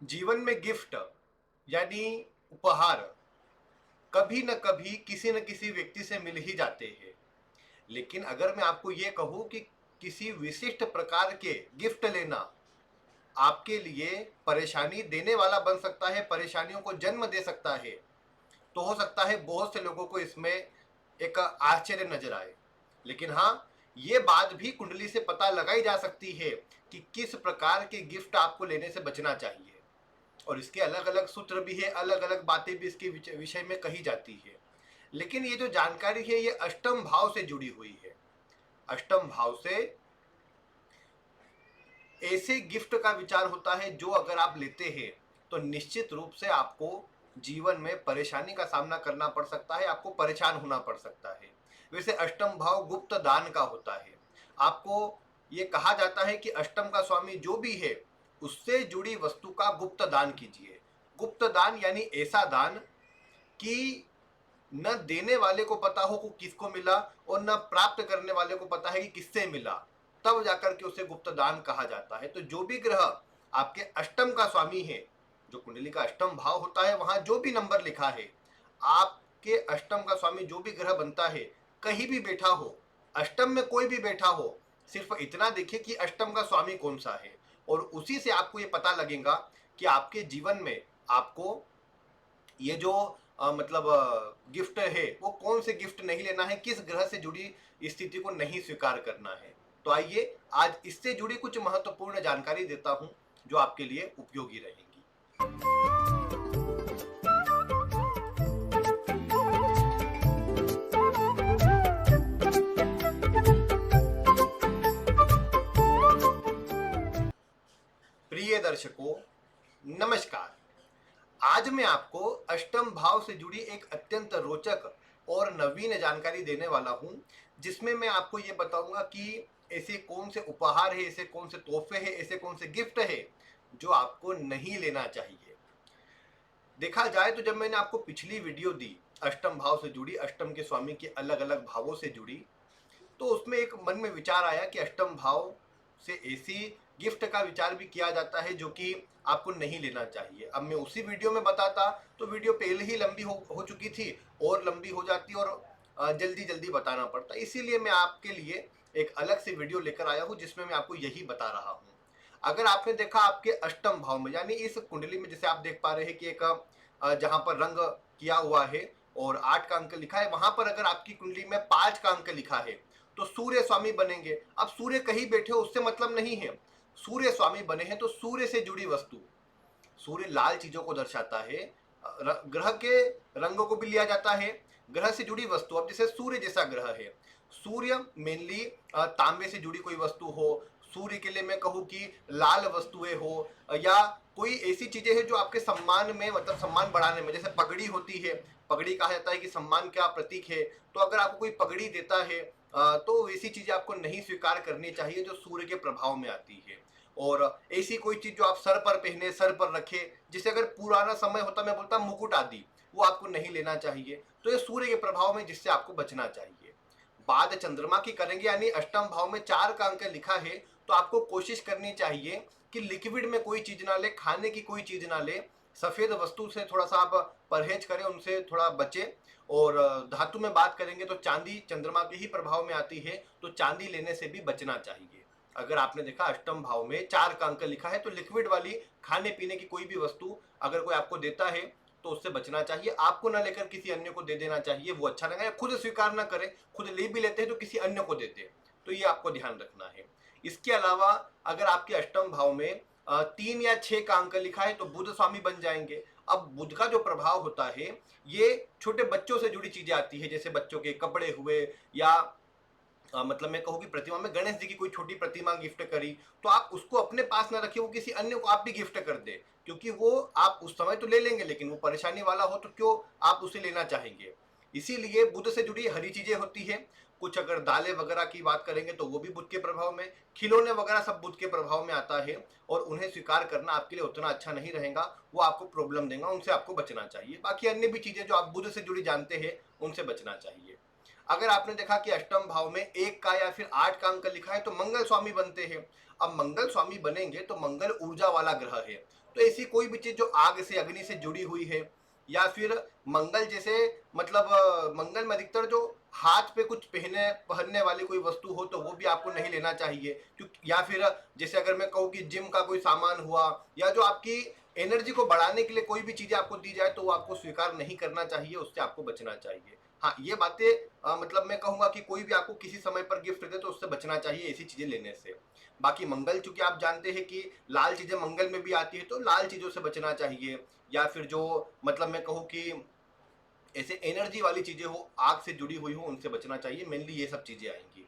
जीवन में गिफ्ट यानी उपहार कभी न कभी किसी न किसी व्यक्ति से मिल ही जाते हैं। लेकिन अगर मैं आपको ये कहूं कि किसी विशिष्ट प्रकार के गिफ्ट लेना आपके लिए परेशानी देने वाला बन सकता है, परेशानियों को जन्म दे सकता है, तो हो सकता है बहुत से लोगों को इसमें एक आश्चर्य नजर आए। लेकिन हाँ, ये बात भी कुंडली से पता लगाई जा सकती है कि किस प्रकार के गिफ्ट आपको लेने से बचना चाहिए। और इसके अलग अलग सूत्र भी है, अलग अलग बातें भी इसके विषय में कही जाती है। लेकिन ये जो जानकारी है ये अष्टम भाव से जुड़ी हुई है। अष्टम भाव से ऐसे गिफ्ट का विचार होता है जो अगर आप लेते हैं तो निश्चित रूप से आपको जीवन में परेशानी का सामना करना पड़ सकता है, आपको परेशान होना पड़ सकता है। वैसे अष्टम भाव गुप्त दान का होता है। आपको ये कहा जाता है कि अष्टम का स्वामी जो भी है उससे जुड़ी वस्तु का गुप्त दान कीजिए। गुप्त दान यानी ऐसा दान कि न देने वाले को पता हो को किसको मिला और न प्राप्त करने वाले को पता है कि किससे मिला, तब जाकर के उसे गुप्त दान कहा जाता है। तो जो भी ग्रह आपके अष्टम का स्वामी है, जो कुंडली का अष्टम भाव होता है वहां जो भी नंबर लिखा है, आपके अष्टम का स्वामी जो भी ग्रह बनता है, कहीं भी बैठा हो, अष्टम में कोई भी बैठा हो, सिर्फ इतना देखिए कि अष्टम का स्वामी कौन सा है, और उसी से आपको ये पता लगेगा कि आपके जीवन में आपको ये जो मतलब गिफ्ट है वो कौन से गिफ्ट नहीं लेना है, किस ग्रह से जुड़ी स्थिति को नहीं स्वीकार करना है। तो आइए आज इससे जुड़ी कुछ महत्वपूर्ण जानकारी देता हूं जो आपके लिए उपयोगी रहेंगी। प्रिय दर्शकों, नमस्कार। आज मैं आपको अष्टम भाव से जुड़ी एक अत्यंत रोचक और नवीन जानकारी देने वाला हूं, जिसमें मैं आपको ये बताऊंगा कि ऐसे कौन से उपहार है, ऐसे कौन से तोहफे हैं, ऐसे कौन से गिफ्ट है जो आपको नहीं लेना चाहिए। देखा जाए तो जब मैंने आपको पिछली वीडियो दी अष्टम भाव से जुड़ी, अष्टम के स्वामी के अलग अलग भावों से जुड़ी, तो उसमें एक मन में विचार आया कि अष्टम भाव से ऐसी गिफ्ट का विचार भी किया जाता है जो कि आपको नहीं लेना चाहिए। अब मैं उसी वीडियो में बताता तो वीडियो पहले ही लंबी हो चुकी थी, और लंबी हो जाती और जल्दी जल्दी बताना पड़ता। इसीलिए मैं आपके लिए एक अलग से वीडियो लेकर आया हूं जिसमें मैं आपको यही बता रहा हूं। अगर आपने देखा आपके अष्टम भाव में यानी इस कुंडली में, जैसे आप देख पा रहे हैं कि एक जहां पर रंग किया हुआ है और 8 का अंक लिखा है, वहां पर अगर आपकी कुंडली में 5 का अंक लिखा है तो सूर्य स्वामी बनेंगे। अब सूर्य कहीं बैठे हो उससे मतलब नहीं है, सूर्य स्वामी बने हैं तो सूर्य से जुड़ी वस्तु, सूर्य लाल चीजों को दर्शाता है, ग्रह के रंगों को भी लिया जाता है, ग्रह से जुड़ी वस्तु। अब जैसे सूर्य जैसा ग्रह है, सूर्य मेनली तांबे से जुड़ी कोई वस्तु हो, सूर्य के लिए मैं कहूँ कि लाल वस्तुएं हो, या कोई ऐसी चीजें हैं जो आपके सम्मान में, मतलब सम्मान बढ़ाने में, जैसे पगड़ी होती है, पगड़ी कहा जाता है कि सम्मान का प्रतीक है। तो अगर आपको कोई पगड़ी देता है तो ऐसी चीजें आपको नहीं स्वीकार करनी चाहिए जो सूर्य के प्रभाव में आती है। और ऐसी कोई चीज जो आप सर पर पहने, सर पर रखे, जिसे अगर पुराना समय होता, मैं बोलता मुकुट आदि, वो आपको नहीं लेना चाहिए। तो ये सूर्य के प्रभाव में, जिससे आपको बचना चाहिए। बात चंद्रमा की करेंगे, यानी अष्टम भाव में 4 का अंक लिखा है, तो आपको कोशिश करनी चाहिए कि लिक्विड में कोई चीज ना ले, खाने की कोई चीज ना ले, सफेद वस्तु से थोड़ा सा आप परहेज करें, उनसे थोड़ा बचे। और धातु में बात करेंगे तो चांदी चंद्रमा के ही प्रभाव में आती है, तो चांदी लेने से भी बचना चाहिए। अगर आपने देखा अष्टम भाव में 4 का अंक लिखा है तो लिक्विड वाली खाने पीने की कोई भी वस्तु अगर कोई आपको देता है तो उससे बचना चाहिए। आपको ना लेकर किसी अन्य को दे देना चाहिए, वो अच्छा रहेगा। या खुद स्वीकार ना करें, खुद ले भी लेते हैं तो किसी अन्य को देते, तो ये आपको ध्यान रखना है। इसके अलावा अगर आपके अष्टम भाव में 3 या 6 का अंक लिखा है तो बुध स्वामी बन जाएंगे। अब बुध का जो प्रभाव होता है ये छोटे बच्चों से जुड़ी चीजें आती है, जैसे बच्चों के कपड़े हुए, या मतलब मैं कहूँ कि प्रतिमा में गणेश जी की कोई छोटी प्रतिमा गिफ्ट करी, तो आप उसको अपने पास ना रखिए, वो किसी अन्य को आप भी गिफ्ट कर दे, क्योंकि वो आप उस समय तो ले लेंगे लेकिन वो परेशानी वाला हो तो क्यों आप उसे लेना चाहेंगे। इसीलिए बुध से जुड़ी हरी चीजें होती है। कुछ अगर दालें वगैरह की बात करेंगे तो वो भी बुध के प्रभाव में, खिलौने वगैरह सब बुध के प्रभाव में आता है, और उन्हें स्वीकार करना आपके लिए उतना अच्छा नहीं रहेगा, वो आपको प्रॉब्लम देगा, उनसे आपको बचना चाहिए। बाकी अन्य भी चीजें जो आप बुध से जुड़ी जानते हैं उनसे बचना चाहिए। अगर आपने देखा कि अष्टम भाव में 1 का या फिर 8 का अंक लिखा है तो मंगल स्वामी बनते हैं। अब मंगल स्वामी बनेंगे तो मंगल ऊर्जा वाला ग्रह है, तो ऐसी कोई भी चीज जो आग से अग्नि से जुड़ी हुई है, या फिर मंगल जैसे मतलब मंगल में अधिकतर जो हाथ पे कुछ पहनने वाली कोई वस्तु हो तो वो भी आपको नहीं लेना चाहिए, क्योंकि या फिर जैसे अगर मैं कहूँ कि जिम का कोई सामान हुआ, या जो आपकी एनर्जी को बढ़ाने के लिए कोई भी चीजें आपको दी जाए तो वो आपको स्वीकार नहीं करना चाहिए, उससे आपको बचना चाहिए। हाँ, ये बातें मतलब मैं कहूंगा कि कोई भी आपको किसी समय पर गिफ्ट दे तो उससे बचना चाहिए ऐसी चीजें लेने से। बाकी मंगल, चूंकि आप जानते हैं कि लाल चीजें मंगल में भी आती है, तो लाल चीजों से बचना चाहिए। या फिर जो मतलब मैं कहूँ कि ऐसे एनर्जी वाली चीजें हो, आग से जुड़ी हुई हो, उनसे बचना चाहिए। मेनली ये सब चीजें आएंगी।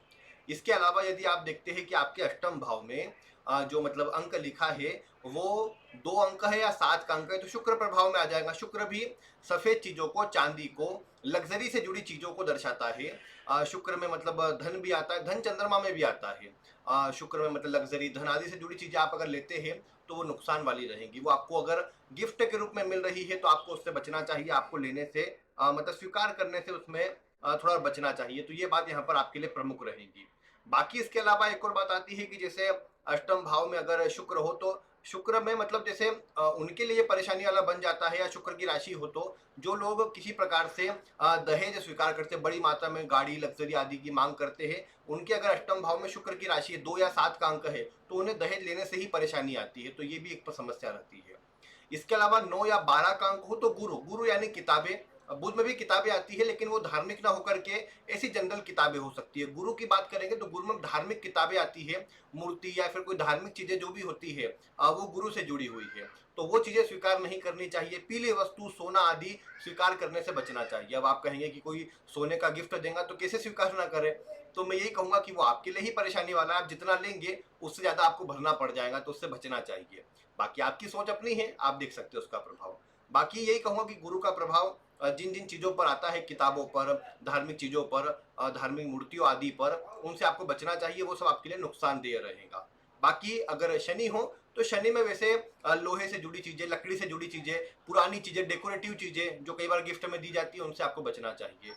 इसके अलावा यदि आप देखते हैं कि आपके अष्टम भाव में जो मतलब अंक लिखा है वो 2 अंक है या 7 का अंक है, तो शुक्र प्रभाव में आ जाएगा। शुक्र भी सफेद चीजों को, चांदी को, लग्जरी से जुड़ी चीजों को दर्शाता है। शुक्र में मतलब धन भी आता है, धन चंद्रमा में भी आता है। शुक्र में मतलब लग्जरी, धन आदि से जुड़ी चीजें आप अगर लेते हैं तो वो नुकसान वाली रहेंगी। वो आपको अगर गिफ्ट के रूप में मिल रही है तो आपको उससे बचना चाहिए, आपको लेने से मतलब स्वीकार करने से उसमें थोड़ा बचना चाहिए। तो ये बात यहाँ पर आपके लिए प्रमुख रहेगी। बाकी इसके अलावा एक और बात आती है कि जैसे अष्टम भाव में अगर शुक्र हो तो शुक्र में मतलब जैसे उनके लिए परेशानी वाला बन जाता है, या शुक्र की राशि हो तो जो लोग किसी प्रकार से दहेज स्वीकार करते हैं, बड़ी मात्रा में गाड़ी लग्जरी आदि की मांग करते हैं, उनके अगर अष्टम भाव में शुक्र की राशि 2 या 7 का अंक है तो उन्हें दहेज लेने से ही परेशानी आती है, तो ये भी एक समस्या रहती है। इसके अलावा 9 या 12 का अंक हो तो गुरु, गुरु यानी किताबें, बुध में भी किताबें आती है लेकिन वो धार्मिक ना होकर के ऐसी जनरल किताबें हो सकती है। गुरु की बात करेंगे तो गुरु में धार्मिक किताबें आती है, मूर्ति या फिर कोई धार्मिक चीजें जो भी होती है वो गुरु से जुड़ी हुई है, तो वो चीजें स्वीकार नहीं करनी चाहिए। पीली वस्तु, सोना आदि स्वीकार करने से बचना चाहिए। अब आप कहेंगे कि कोई सोने का गिफ्ट देगा तो कैसे स्वीकार ना करे, तो मैं यही कहूंगा कि वो आपके लिए ही परेशानी वाला है। आप जितना लेंगे उससे ज्यादा आपको भरना पड़ जाएगा, तो उससे बचना चाहिए। बाकी आपकी सोच अपनी है, आप देख सकते हो उसका प्रभाव। बाकी यही कहूंगा कि गुरु का प्रभाव जिन जिन चीजों पर आता है, किताबों पर, धार्मिक चीजों पर, धार्मिक मूर्तियों आदि पर, उनसे आपको बचना चाहिए, वो सब आपके लिए नुकसानदेह रहेगा। बाकी अगर शनि हो तो शनि में वैसे लोहे से जुड़ी चीजें, लकड़ी से जुड़ी चीजें, पुरानी चीजें, डेकोरेटिव चीजें जो कई बार गिफ्ट में दी जाती है, उनसे आपको बचना चाहिए।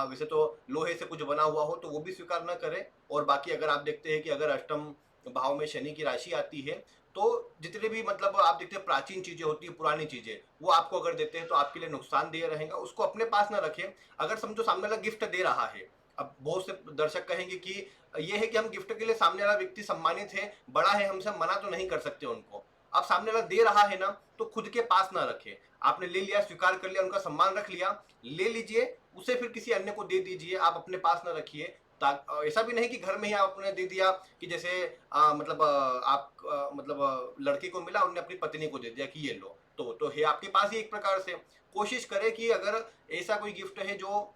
वैसे तो लोहे से कुछ बना हुआ हो तो वो भी स्वीकार न करें। और बाकी अगर आप देखते हैं कि अगर अष्टम भाव में शनि की राशि आती है तो जितने भी मतलब आप देखते हैं प्राचीन चीजें होती है, पुरानी चीजें, वो आपको अगर देते हैं तो आपके लिए नुकसानदेह रहेगा, उसको अपने पास ना रखें। अगर समझो सामने वाला गिफ्ट दे रहा है, अब बहुत से दर्शक कहेंगे कि ये है कि हम गिफ्ट के लिए सामने वाला व्यक्ति सम्मानित है, बड़ा है हमसे, मना तो नहीं कर सकते उनको। अब सामने वाला दे रहा है ना, तो खुद के पास ना रखे। आपने ले लिया, स्वीकार कर लिया, उनका सम्मान रख लिया, ले लीजिए, उसे फिर किसी अन्य को दे दीजिए, आप अपने पास ना रखिए। ऐसा भी नहीं कि घर में ही आपने दे दिया कि जैसे मतलब आप मतलब लड़के को मिला, उन्होंने अपनी पत्नी को दे दिया कि ये लो, तो है आपके पास ही एक प्रकार से। कोशिश करें कि अगर ऐसा कोई गिफ्ट है जो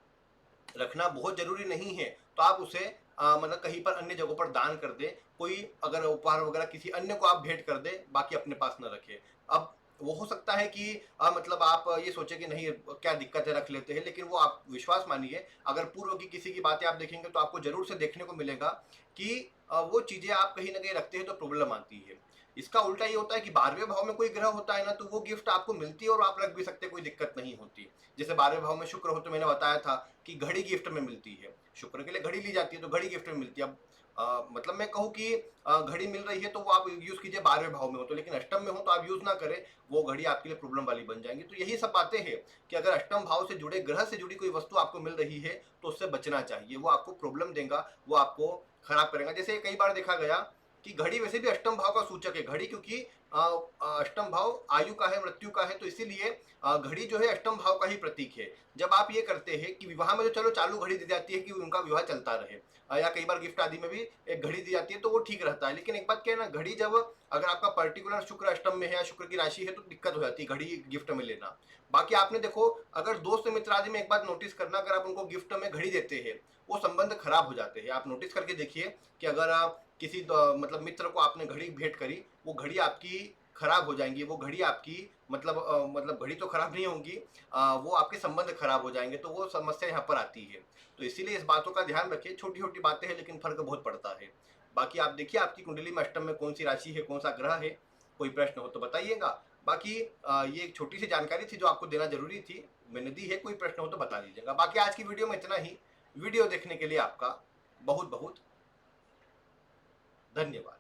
रखना बहुत जरूरी नहीं है तो आप उसे मतलब कहीं पर अन्य जगहों पर दान कर दे। कोई अगर उपहार वगैरह किसी अन्य को आप भेंट कर दे, बाकी अपने पास न रखे। अब वो हो सकता है कि मतलब आप ये सोचे कि नहीं क्या दिक्कत है, रख लेते हैं, लेकिन वो आप विश्वास मानिए, अगर पूर्व की किसी की बातें आप देखेंगे तो आपको जरूर से देखने को मिलेगा कि वो चीजें आप कहीं ना कहीं रखते हैं तो प्रॉब्लम आती है। इसका उल्टा ये होता है कि 12वें भाव में कोई ग्रह होता है ना, तो वो गिफ्ट आपको मिलती है और आप रख भी सकते, कोई दिक्कत नहीं होती। जैसे 12वें भाव में शुक्र हो तो मैंने बताया था कि घड़ी गिफ्ट में मिलती है, शुक्र के लिए घड़ी ली जाती है तो घड़ी गिफ्ट में मिलती है। अब मतलब मैं कहूँ कि घड़ी मिल रही है तो वो आप यूज कीजिए 12वें भाव में हो तो, लेकिन अष्टम में हो तो आप यूज ना करें, वो घड़ी आपके लिए प्रॉब्लम वाली बन जाएंगी। तो यही सब बातें हैं कि अगर अष्टम भाव से जुड़े ग्रह से जुड़ी कोई वस्तु आपको मिल रही है तो उससे बचना चाहिए, वो आपको प्रॉब्लम देगा, वो आपको खराब करेगा। जैसे कई बार देखा गया कि घड़ी वैसे भी अष्टम भाव का सूचक है, घड़ी क्योंकि अष्टम भाव आयु का है, मृत्यु का है, तो इसीलिए घड़ी जो है अष्टम भाव का ही प्रतीक है। जब आप ये करते हैं कि विवाह में तो चलो चालू घड़ी दी जाती है कि उनका विवाह चलता रहे, या कई बार गिफ्ट आदि में भी एक घड़ी दी जाती है तो वो ठीक रहता है। लेकिन एक बात क्या है ना, घड़ी जब अगर आपका पर्टिकुलर शुक्र अष्टम में है या शुक्र की राशि है तो दिक्कत हो जाती है घड़ी गिफ्ट में लेना। बाकी आपने देखो, अगर दोस्त मित्र आदि में एक बात नोटिस करना, अगर आप उनको गिफ्ट में घड़ी देते हैं वो संबंध खराब हो जाते हैं। आप नोटिस करके देखिए कि अगर किसी मतलब मित्र को आपने घड़ी भेंट करी, वो घड़ी आपकी खराब हो जाएंगी, वो घड़ी आपकी मतलब घड़ी तो खराब नहीं होंगी, वो आपके संबंध खराब हो जाएंगे, तो वो समस्या यहाँ पर आती है। तो इसीलिए इस बातों का ध्यान रखिए, छोटी छोटी बातें हैं लेकिन फर्क बहुत पड़ता है। बाकी आप देखिए आपकी कुंडली में अष्टम में कौन सी राशि है, कौन सा ग्रह है, कोई प्रश्न हो तो बताइएगा। बाकी ये एक छोटी सी जानकारी थी जो आपको देना जरूरी थी, मैंने दी है, कोई प्रश्न हो तो बता दीजिएगा। बाकी आज की वीडियो में इतना ही। वीडियो देखने के लिए आपका बहुत बहुत धन्यवाद।